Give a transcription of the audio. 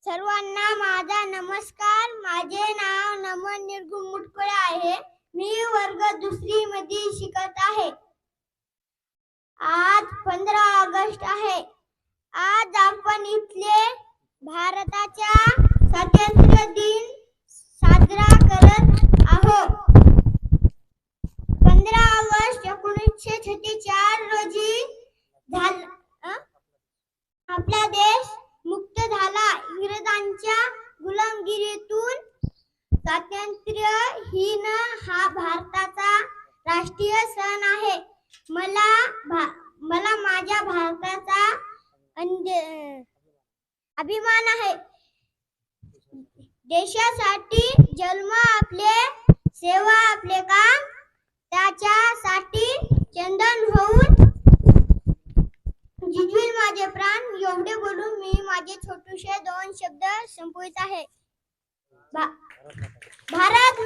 सर्वांना माझा नमस्कार. माझे नाव नमन निर्गुण मुटकुळे आहे. मी वर्ग 2री मध्ये शिकत आहे. आज 15 ऑगस्ट आहे. आज आपण इथले भारताच्या स्वातंत्र्य दिन साजरा करत आहोत. 15 ऑगस्ट 1946 रोजी आपला देश मुक्त झाला. इंग्रजांच्या गुलामगिरीतून स्वातंत्र्य दिन हा भारताचा राष्ट्रीय सण आहे. मला माझ्या भारताचा अभिमान आहे. देशासाठी जन्म आपले, सेवा आपले काम, त्याच्यासाठी चंदन होऊन जिजवील माझे प्राण. एवढे बोलून मी माझे छोटेसे 2 शब्द संपवित आहे. भारत